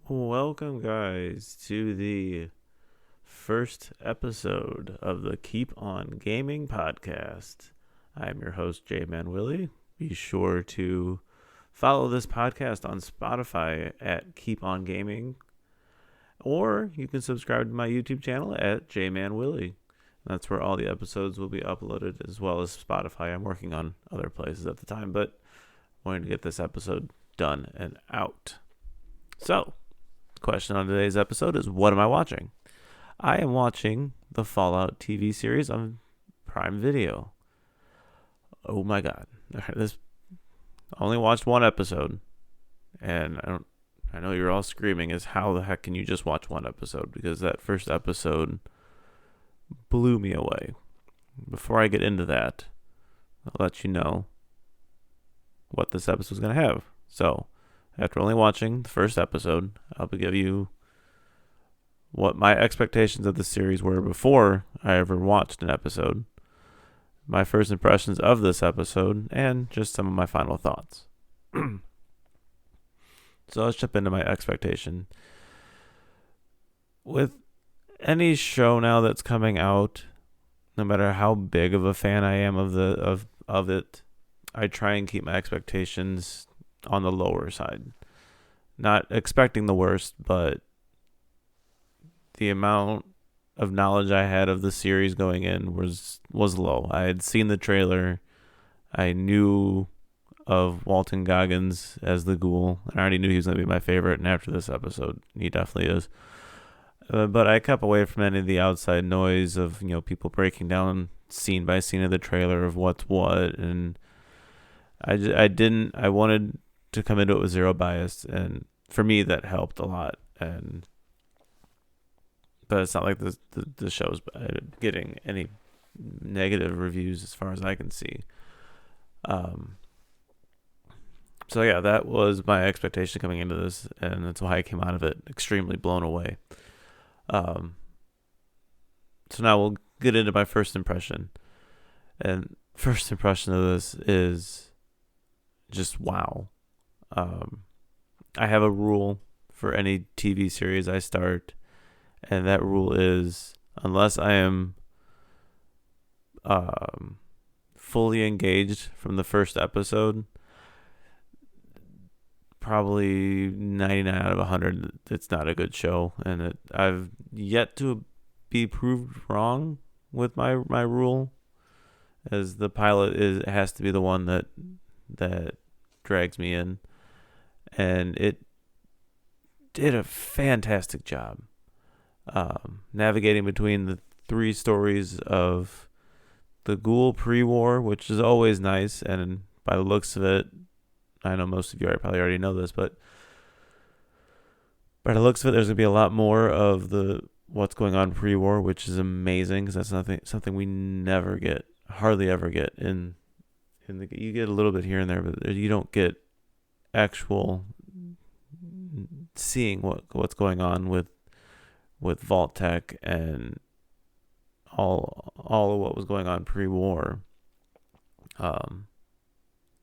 Welcome, guys, to the first episode of the Keep On Gaming podcast. I'm your host, J Man Willie. Be sure to follow this podcast on Spotify at Keep On Gaming, or you can subscribe to my YouTube channel at J Man Willie. That's where all the episodes will be uploaded, as well as Spotify. I'm working on other places at the time, but wanted to get this episode done and out. So, question on today's episode is, what am I watching? I am watching the Fallout TV series on Prime Video. Oh my god. This I only watched one episode, and I know you're all screaming, is how the heck can you just watch one episode? Because that first episode blew me away. Before I get into that, I'll let you know what this episode is going to have. So, after only watching the first episode, I'll give you what my expectations of the series were before I ever watched an episode, my first impressions of this episode, and just some of my final thoughts. So let's jump into my expectation. With any show now that's coming out, no matter how big of a fan I am of it, I try and keep my expectations on the lower side. Not expecting the worst, but the amount of knowledge I had of the series going in was low. I had seen the trailer. I knew of Walton Goggins as the Ghoul. I already knew he was going to be my favorite, and after this episode, he definitely is. But I kept away from any of the outside noise of people breaking down scene by scene of the trailer of what's what, and I wanted to come into it with zero bias, and for me that helped a lot. But it's not like the show's getting any negative reviews as far as I can see. So yeah, that was my expectation coming into this, and that's why I came out of it extremely blown away. So now we'll get into my first impression. And first impression of this is just wow. I have a rule for any TV series I start, and that rule is, unless I am fully engaged from the first episode, probably 99 out of 100, it's not a good show. And I've yet to be proved wrong with my rule, as the pilot has to be the one that drags me in, and it did a fantastic job navigating between the three stories of the Ghoul pre-war, which is always nice, and by the looks of it, I know most of you probably already know this, but by the looks of it, there's gonna be a lot more of the what's going on pre-war, which is amazing, because that's something we never get, hardly ever get in the. You get a little bit here and there, but you don't get actual seeing what's going on with Vault-Tec and all of what was going on pre-war.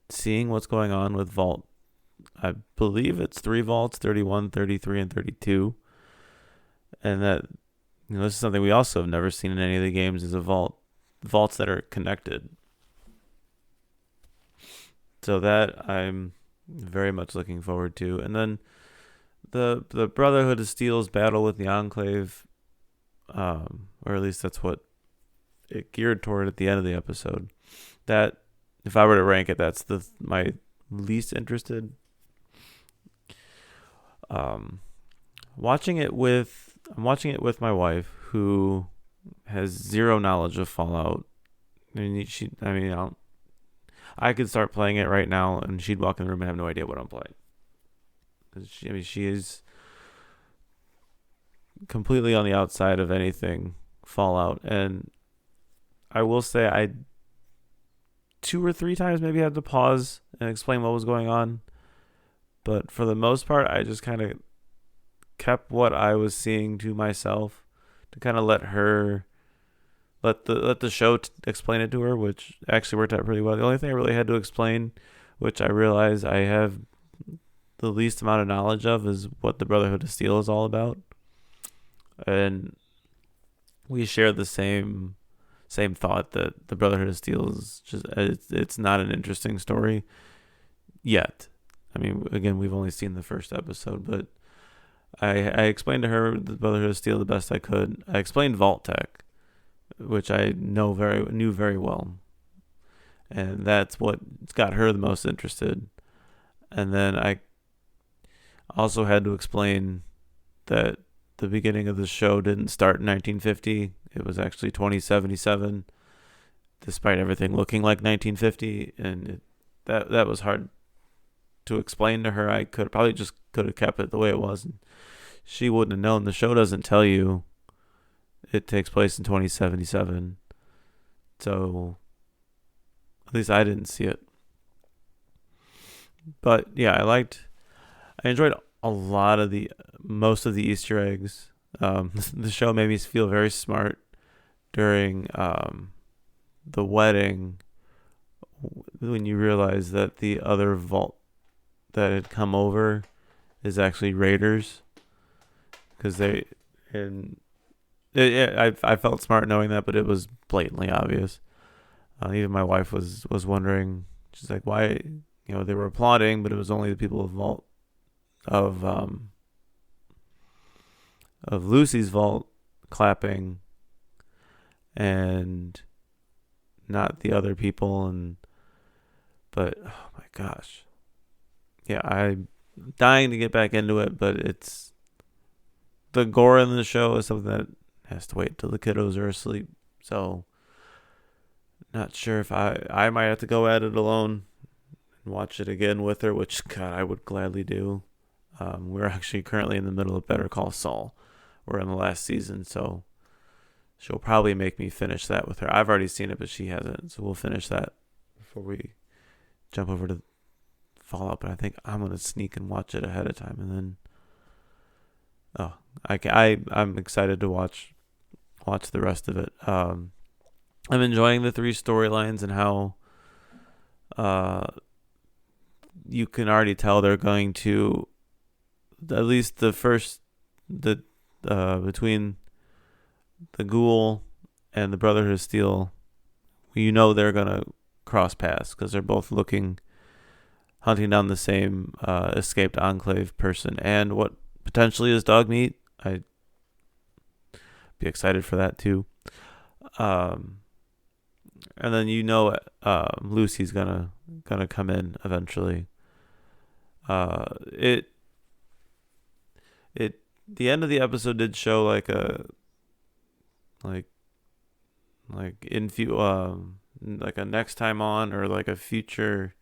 Seeing what's going on with Vault, I believe it's 3 vaults, 31, 33, and 32. And that, this is something we also have never seen in any of the games, is vaults that are connected. So that I'm very much looking forward to. And then the Brotherhood of Steel's battle with the Enclave, or at least that's what it geared toward at the end of the episode. That, if I were to rank it, that's my least interested. I'm watching it with my wife, who has zero knowledge of Fallout. I could start playing it right now, and she'd walk in the room and have no idea what I'm playing. She is completely on the outside of anything Fallout, and I will say I 2 or 3 times maybe had to pause and explain what was going on, but for the most part, I just kind of kept what I was seeing to myself, to kind of let the show explain it to her, which actually worked out pretty well. The only thing I really had to explain, which I realize I have the least amount of knowledge of is what the Brotherhood of Steel is all about, and we share the same thought that the Brotherhood of Steel is just it's not an interesting story yet. I mean, again, we've only seen the first episode, but I explained to her the Brotherhood of Steel the best I could. I explained Vault-Tec, which I knew very well, and that's what got her the most interested. And then I also had to explain that the beginning of the show didn't start in 1950. It was actually 2077, despite everything looking like 1950, and that was hard to explain to her. I could have kept it the way it was, and she wouldn't have known. The show doesn't tell you it takes place in 2077, so at least I didn't see it. But yeah, I enjoyed most of the Easter eggs. The show made me feel very smart during the wedding, when you realize that the other vault that had come over is actually raiders, because I felt smart knowing that, but it was blatantly obvious. Even my wife was wondering. She's like, why? They were applauding, but it was only the people of Lucy's vault clapping, and not the other people. But oh my gosh, yeah, I'm dying to get back into it, but it's the gore in the show is something that has to wait till the kiddos are asleep. So not sure if I might have to go at it alone and watch it again with her, which God, I would gladly do. We're actually currently in the middle of Better Call Saul. We're in the last season, so she'll probably make me finish that with her. I've already seen it, but she hasn't, so we'll finish that before we jump over to Fallout. But I think I'm gonna sneak and watch it ahead of time, and then I'm excited to watch the rest of it. I'm enjoying the 3 storylines and how you can already tell they're going to, at least between the Ghoul and the Brotherhood of Steel, they're gonna cross paths because they're both hunting down the same escaped Enclave person, and what potentially is Dogmeat. I'd be excited for that too. And then Lucy's gonna come in eventually. The end of the episode did show like a next time on, or like a future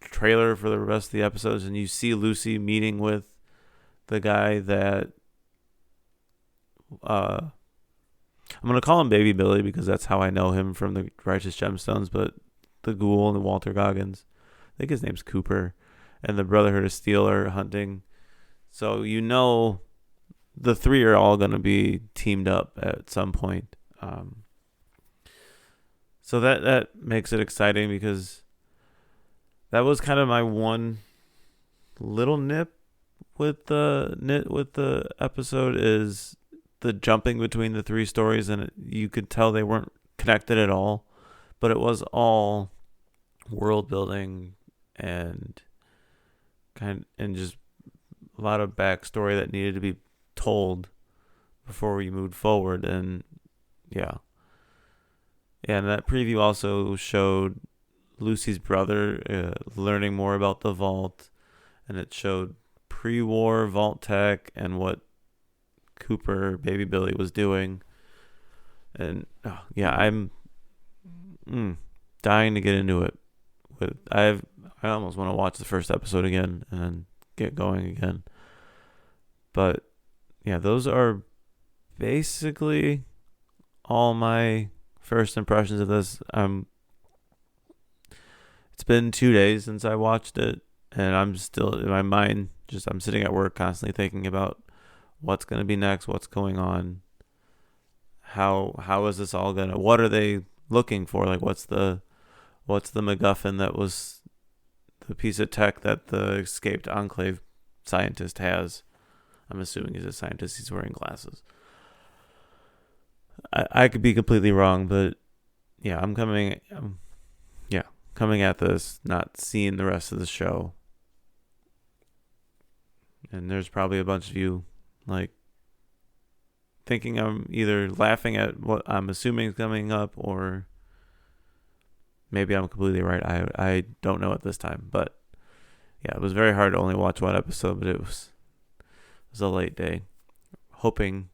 trailer for the rest of the episodes, and you see Lucy meeting with the guy that I'm gonna call him Baby Billy because that's how I know him from the Righteous Gemstones, but the Ghoul and Walter Goggins, I think his name's Cooper, and the Brotherhood of Steel are hunting. So the 3 are all going to be teamed up at some point. So that makes it exciting, because that was kind of my one little nip with the episode, is the jumping between the 3 stories, and you could tell they weren't connected at all, but it was all world building and just a lot of backstory that needed to be told before we moved forward. And and that preview also showed Lucy's brother learning more about the vault, and it showed pre-war Vault-Tec and what Cooper, Baby Billy, was doing. And I'm dying to get into it. I almost want to watch the first episode again and then get going again. But yeah, those are basically all my first impressions of this. It's been 2 days since I watched it, and I'm still in my mind. I'm sitting at work constantly thinking about what's going to be next, what's going on, how is this all gonna? What are they looking for? Like, what's the MacGuffin that was the piece of tech that the escaped Enclave scientist has. I'm assuming he's a scientist. He's wearing glasses. I could be completely wrong, but yeah, I'm coming at this, not seeing the rest of the show. And there's probably a bunch of you like thinking I'm either laughing at what I'm assuming is coming up, or maybe I'm completely right. I don't know at this time, but yeah, it was very hard to only watch one episode, but it was a late day. Hoping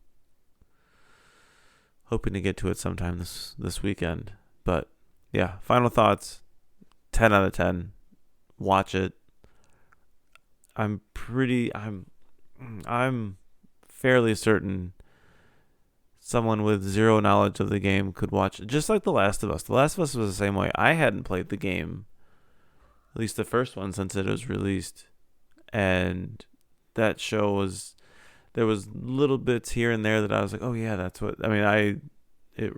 to get to it sometime this weekend. But yeah, final thoughts. 10 out of 10. Watch it. I'm fairly certain someone with zero knowledge of the game could watch it. Just like The Last of Us. The Last of Us was the same way. I hadn't played the game, at least the first one, since it was released. And that show there was little bits here and there that I was like, oh yeah, that's what, I mean, it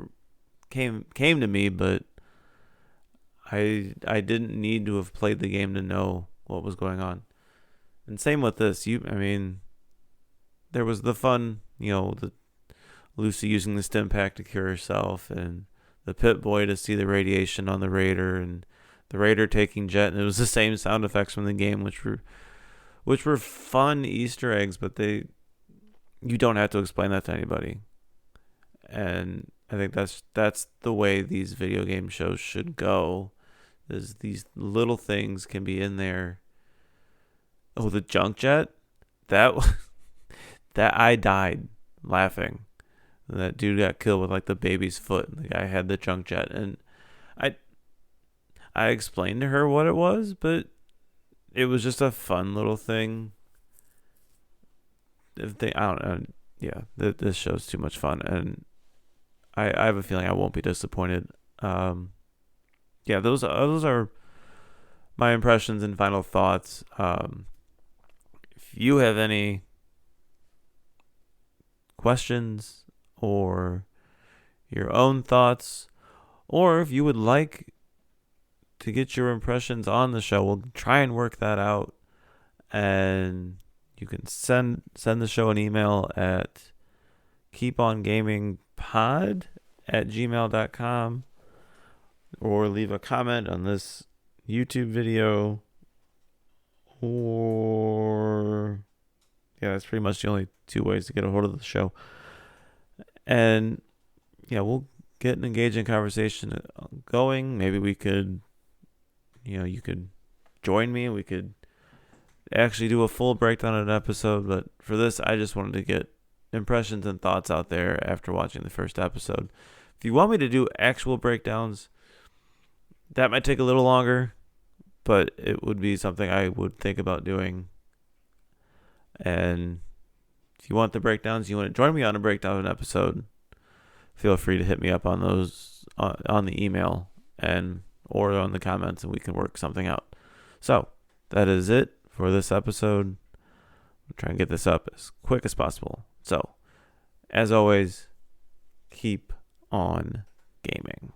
came to me, but I didn't need to have played the game to know what was going on. And same with this. There was the fun, the Lucy using the stim pack to cure herself, and the Pip-Boy to see the radiation on the Raider, and the Raider taking jet, and it was the same sound effects from the game, which were fun Easter eggs, but you don't have to explain that to anybody. And I think that's the way these video game shows should go. Is these little things can be in there. Oh, the junk jet? That I died laughing. That dude got killed with like the baby's foot. The guy had the junk jet, and I explained to her what it was, but it was just a fun little thing. I don't know. Yeah, this show's too much fun, and I have a feeling I won't be disappointed. Yeah, those are my impressions and final thoughts. If you have any questions or your own thoughts, or if you would like to get your impressions on the show, we'll try and work that out. And you can send the show an email at keepongamingpod@gmail.com, or leave a comment on this YouTube video, or yeah, that's pretty much the only two ways to get a hold of the show. And yeah, we'll get an engaging conversation going. Maybe we could, you could join me. We could actually do a full breakdown of an episode, but for this, I just wanted to get impressions and thoughts out there after watching the first episode. If you want me to do actual breakdowns, that might take a little longer, but it would be something I would think about doing. And if you want the breakdowns, you want to join me on a breakdown of an episode, feel free to hit me up on those on the email or on the comments, and we can work something out. So that is it for this episode. I'm trying to get this up as quick as possible. So, as always, keep on gaming.